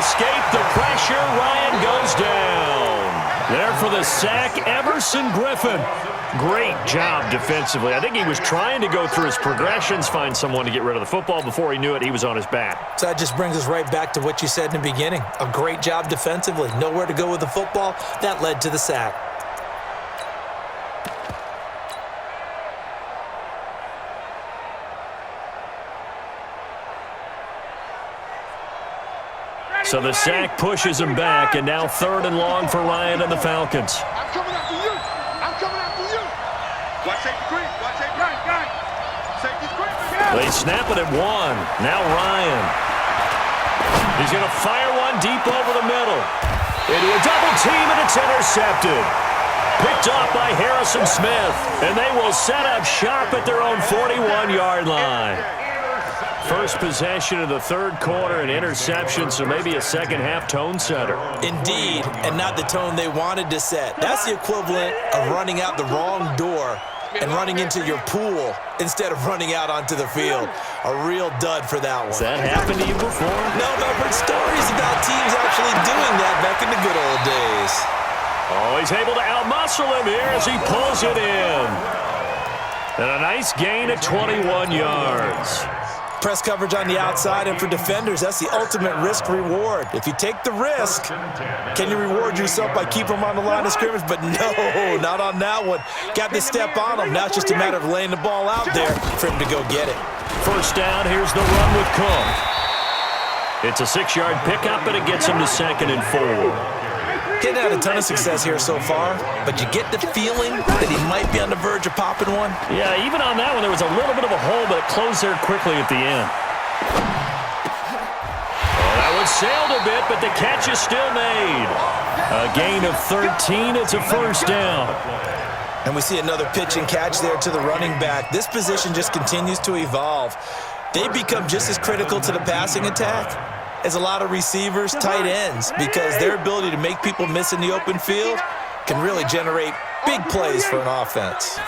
escape the pressure. Ryan goes down. There for the sack, Everson Griffin. Great job defensively. I think he was trying to go through his progressions, find someone to get rid of the football. Before he knew it, he was on his back. So that just brings us right back to what you said in the beginning. A great job defensively. Nowhere to go with the football. That led to the sack. So the sack pushes him back, and now 3rd and long for Ryan and the Falcons. I'm coming after you. I'm coming after you. Watch safety green. Watch safety green. Safety's green. They snap it at 1. Now Ryan. He's going to fire one deep over the middle. Into a double team, and it's intercepted. Picked off by Harrison Smith, and they will set up shop at their own 41-yard line. First possession of the 3rd quarter, an interception, so maybe a second-half tone setter. Indeed, and not the tone they wanted to set. That's the equivalent of running out the wrong door and running into your pool instead of running out onto the field. A real dud for that one. Has that happened to you before? No, but I've heard stories about teams actually doing that back in the good old days. Oh, he's able to outmuscle him here as he pulls it in. And a nice gain at 21 yards. Press coverage on the outside, and for defenders, that's the ultimate risk-reward. If you take the risk, can you reward yourself by keeping them on the line of scrimmage? But no, not on that one. Got to step on them. Now it's just a matter of laying the ball out there for him to go get it. First down, here's the run with Cook. It's a 6-yard pickup, and it gets him to 2nd and 4. Getting had a ton of success here so far, but you get the feeling that he might be on the verge of popping one. Yeah, even on that one, there was a little bit of a hole, but it closed there quickly at the end. Oh, that one sailed a bit, but the catch is still made. A gain of 13. It's a first down. And we see another pitch and catch there to the running back. This position just continues to evolve. They become just as critical to the passing attack as a lot of receivers, tight ends, because their ability to make people miss in the open field can really generate big plays for an offense.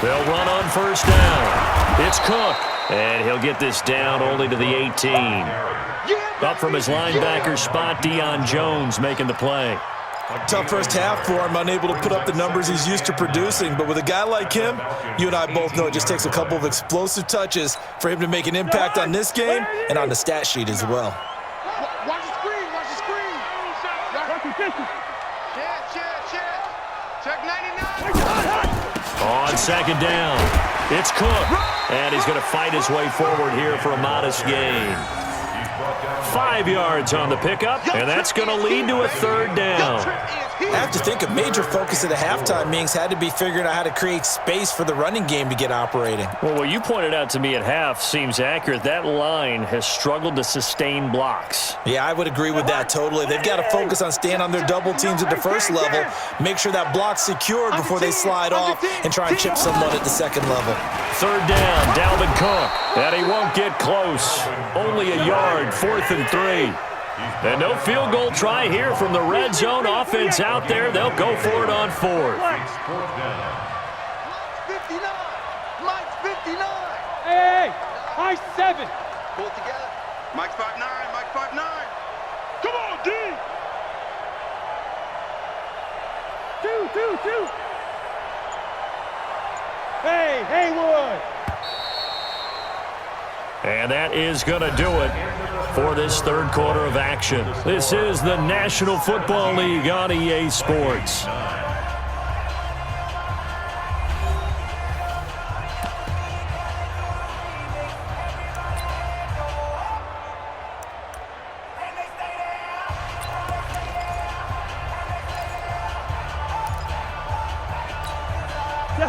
They'll run on first down. It's Cook, and he'll get this down only to the 18. Up from his linebacker spot, Deion Jones making the play. Tough first half for him, unable to put up the numbers he's used to producing. But with a guy like him, you and I both know it just takes a couple of explosive touches for him to make an impact on this game and on the stat sheet as well. Watch the screen. Watch the screen. Check 99. On second down, it's Cook. And he's going to fight his way forward here for a modest gain. 5 yards on the pickup, and that's going to lead to a 3rd down. I have to think a major focus of the halftime meetings had to be figuring out how to create space for the running game to get operating. Well, what you pointed out to me at half seems accurate. That line has struggled to sustain blocks. Yeah, I would agree with that totally. They've got to focus on staying on their double teams at the first level, make sure that block's secured before they slide off and try and chip someone at the second level. 3rd down, Dalvin Cook, and he won't get close. Only a yard, 4th and 3. And no field goal try here from the red zone offense out there. They'll go for it on 4th. Mike's 59. Mike's 59. Hey, Mike's 7. Pull it together. Mike's 5'9. Mike's 5'9. Come on, D. 2. Hey, Haywood. And that is going to do it for this 3rd quarter of action. This is the National Football League on EA Sports.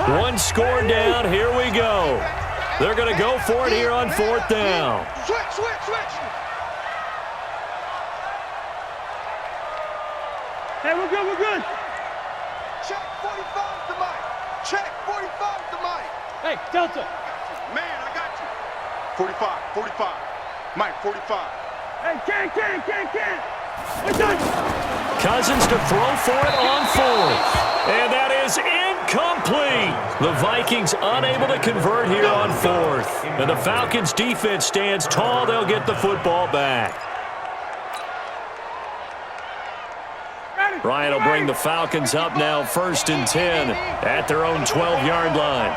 One score down. Here we go. They're going to go for it here on 4th down. Switch. Hey, we're good. Check 45 to Mike. Check 45 to Mike. Hey, Delta. Man, I got you. 45. Mike, 45. Hey, can't. We're done. Cousins to throw for it on 4th. And that is incomplete. The Vikings unable to convert here on 4th. And the Falcons defense stands tall. They'll get the football back. Ryan will bring the Falcons up now 1st and 10 at their own 12-yard line.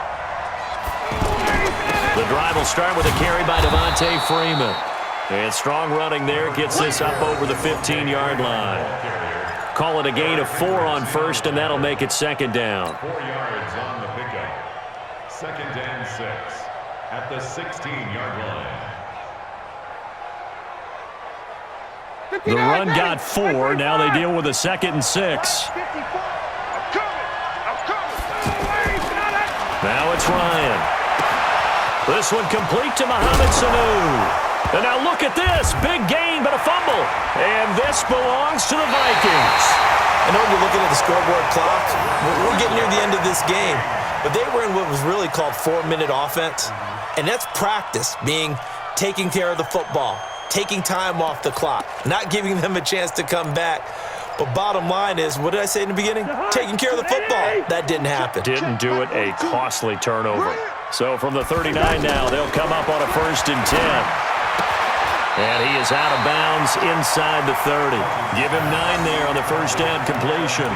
The drive will start with a carry by Devontae Freeman. And strong running there gets this up over the 15-yard line. Call it a gain of 4 on 1st, and that'll make it 2nd down. 4 yards on the pickup. 2nd and 6 at the 16-yard line. The run got 4. Now they deal with a 2nd and 6. Now it's Ryan. This one complete to Mohamed Sanu. And now look at this. Big gain, but a fumble. And this belongs to the Vikings. I know you're looking at the scoreboard clock. We're getting near the end of this game. But they were in what was really called 4-minute offense. And that's practice, being taking care of the football, taking time off the clock, not giving them a chance to come back. But bottom line is, what did I say in the beginning? Taking care of the football. That didn't happen. Didn't do it. A costly turnover. So from the 39 now, they'll come up on a 1st and 10. And he is out of bounds inside the 30. Give him 9 there on the first down completion.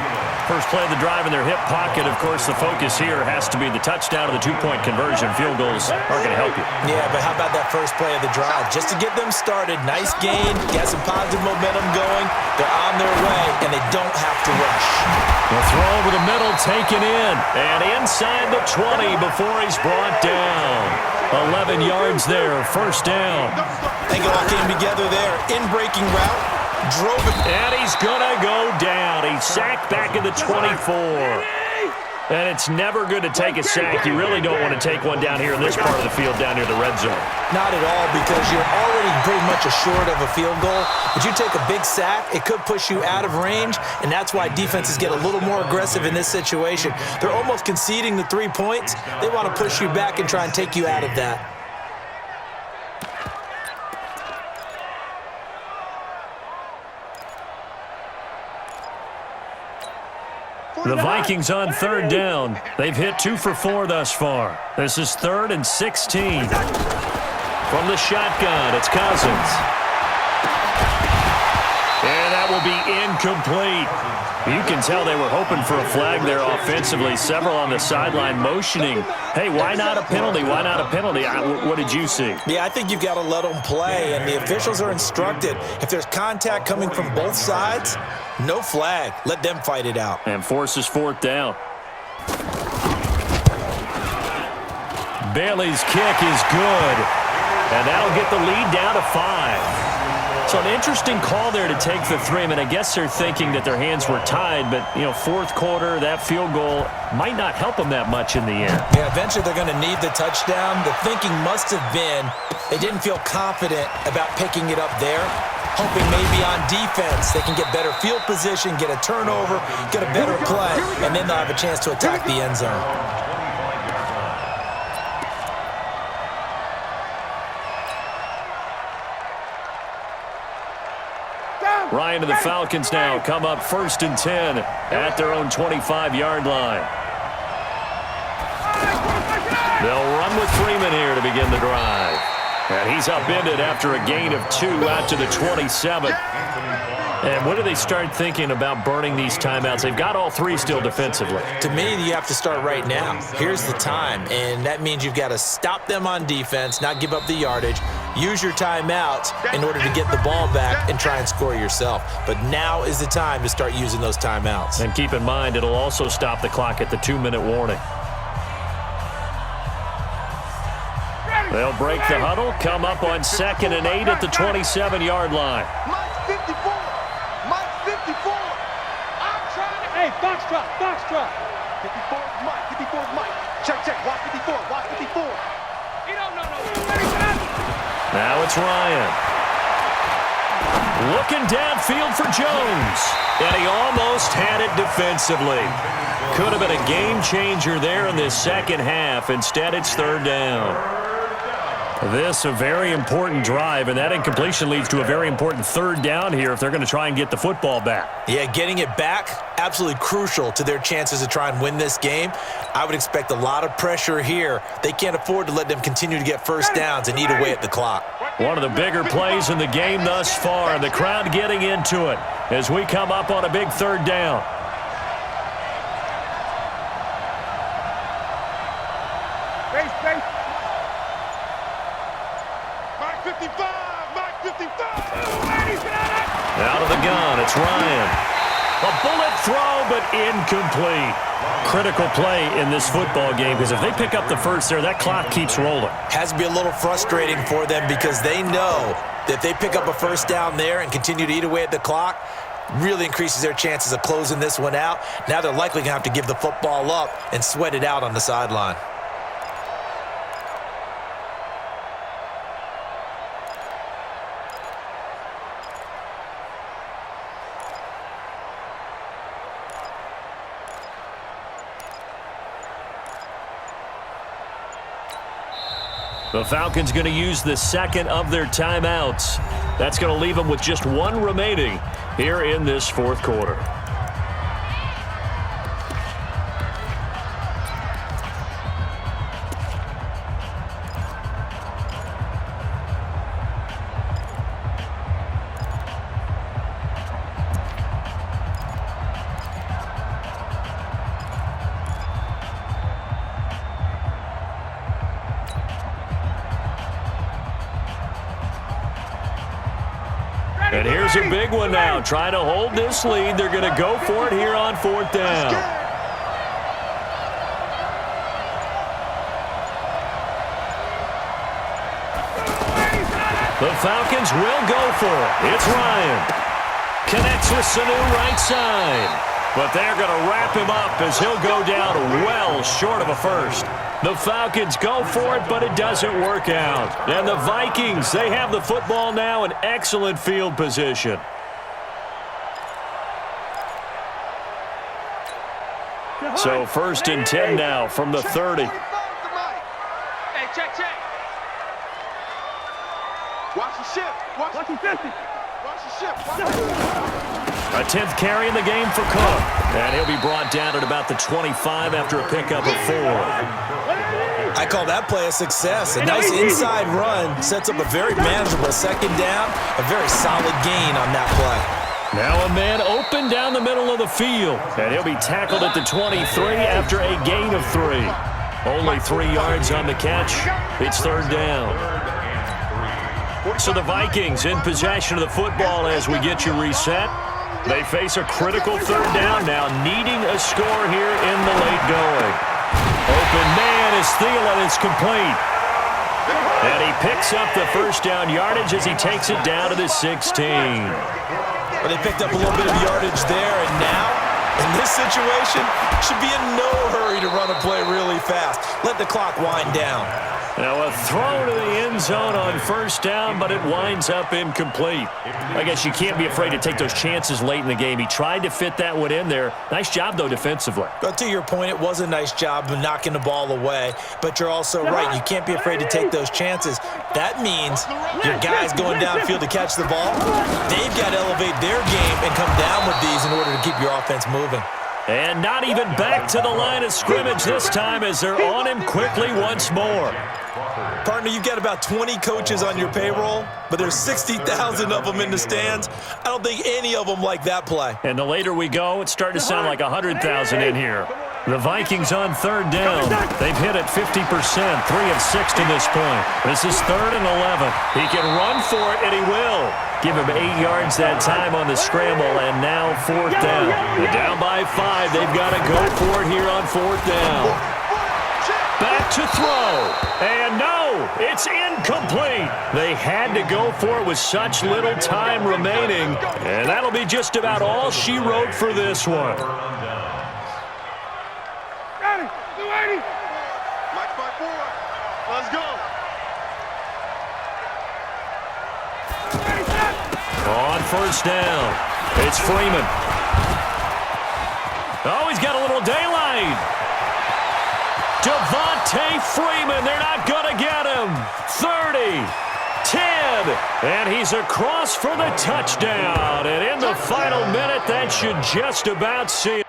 First play of the drive in their hip pocket. Of course, the focus here has to be the touchdown of the 2-point conversion. Field goals aren't going to help you. Yeah, but how about that first play of the drive? Just to get them started, nice gain, got some positive momentum going. They're on their way, and they don't have to rush. The throw over the middle, taken in. And inside the 20 before he's brought down. 11 yards there, first down. I think it all came together there. In-breaking route, drove it. And he's going to go down. He's sacked back at the 24. And it's never good to take a sack. You really don't want to take one down here in this part of the field, down near the red zone. Not at all, because you're already pretty much assured of a field goal. But you take a big sack, it could push you out of range, and that's why defenses get a little more aggressive in this situation. They're almost conceding the 3 points. They want to push you back and try and take you out of that. The Vikings on 3rd down. They've hit 2 for 4 thus far. This is 3rd and 16. From the shotgun, it's Cousins. And that will be incomplete. You can tell they were hoping for a flag there offensively. Several on the sideline motioning, hey, why not a penalty? Why not a penalty? What did you see? Yeah, I think you've got to let them play, and the officials are instructed. If there's contact coming from both sides, no flag. Let them fight it out. And forces 4th down. Bailey's kick is good. And that'll get the lead down to 5. So an interesting call there to take the 3. I mean, I guess they're thinking that their hands were tied, but, you know, 4th quarter, that field goal might not help them that much in the end. Yeah, eventually they're going to need the touchdown. The thinking must have been they didn't feel confident about picking it up there, hoping maybe on defense they can get better field position, get a turnover, get a better play, and then they'll have a chance to attack the end zone. Ryan and the Falcons now come up 1st and 10 at their own 25-yard line. They'll run with Freeman here to begin the drive. And he's upended after a gain of 2 out to the 27. And when do they start thinking about burning these timeouts? They've got all 3 still defensively. To me, you have to start right now. Here's the time, and that means you've got to stop them on defense, not give up the yardage, use your timeouts in order to get the ball back and try and score yourself. But now is the time to start using those timeouts. And keep in mind, it'll also stop the clock at the 2-minute warning. They'll break the huddle, come up on 2nd and 8 at the 27-yard line. Mike 54. Mike 54. I'm trying to... Hey, Foxtrot, Foxtrot. 54 is Mike. 54 is Mike. Check, check. Watch 54. Watch 54. No. Now it's Ryan. Looking downfield for Jones. And he almost had it defensively. Could have been a game changer there in this second half. Instead, it's 3rd down. This a very important drive, and that incompletion leads to a very important third down here if they're going to try and get the football back. Yeah, getting it back, absolutely crucial to their chances to try and win this game. I would expect a lot of pressure here. They can't afford to let them continue to get first downs and eat away at the clock. One of the bigger plays in the game thus far, and the crowd getting into it as we come up on a big third down. Out of the gun, it's Ryan. A bullet throw, but incomplete. Critical play in this football game because if they pick up the first there, that clock keeps rolling. Has to be a little frustrating for them because they know that if they pick up a first down there and continue to eat away at the clock, really increases their chances of closing this one out. Now they're likely going to have to give the football up and sweat it out on the sideline. The Falcons going to use the second of their timeouts. That's going to leave them with just one remaining here in this fourth quarter. And here's a big one now. Trying to hold this lead. They're going to go for it here on fourth down. The Falcons will go for it. It's Ryan. Connects with Sanu right side. But they're going to wrap him up as he'll go down well short of a first. The Falcons go for it, but it doesn't work out. And the Vikings, they have the football now in excellent field position. So first and 10 now from the 30. Hey, check. Watch the ship. Watch the 50. Watch the ship. A 10th carry in the game for Cook. And he'll be brought down at about the 25 after a pickup of 4. I call that play a success. A nice inside run sets up a very manageable second down. A very solid gain on that play. Now a man open down the middle of the field. And he'll be tackled at the 23 after a gain of 3. Only 3 yards on the catch. It's third down. So the Vikings in possession of the football as we get you reset. They face a critical third down now, needing a score here in the late going. Open man is Thielen. It's complete. And he picks up the first down yardage as he takes it down to the 16. But they picked up a little bit of yardage there, and now, in this situation, should be in no hurry to run a play really fast. Let the clock wind down. Now a throw to the end zone on first down, but it winds up incomplete. I guess you can't be afraid to take those chances late in the game. He tried to fit that one in there. Nice job, though, defensively. But to your point, it was a nice job of knocking the ball away. But you're also right. You can't be afraid to take those chances. That means your guys going downfield to catch the ball, they've got to elevate their game and come down with these in order to keep your offense moving. And not even back to the line of scrimmage this time as they're on him quickly once more. Partner, you've got about 20 coaches on your payroll, but there's 60,000 of them in the stands. I don't think any of them like that play. And the later we go, it's starting to sound like 100,000 in here. The Vikings on third down. They've hit it 50%, 3 of 6 to this point. This is 3rd and 11. He can run for it, and he will. Give him 8 yards that time on the scramble, and now fourth down. They're down by 5. They've got to go for it here on fourth down. Back to throw. And no, it's incomplete. They had to go for it with such little time remaining. And that'll be just about all she wrote for this one. Ready, 280. Mike 5-4. Let's go. On first down, it's Freeman. Oh, he's got a little daylight. Devontae Freeman, they're not going to get him. 30, 10, and he's across for the touchdown. And in the final minute, that should just about see it.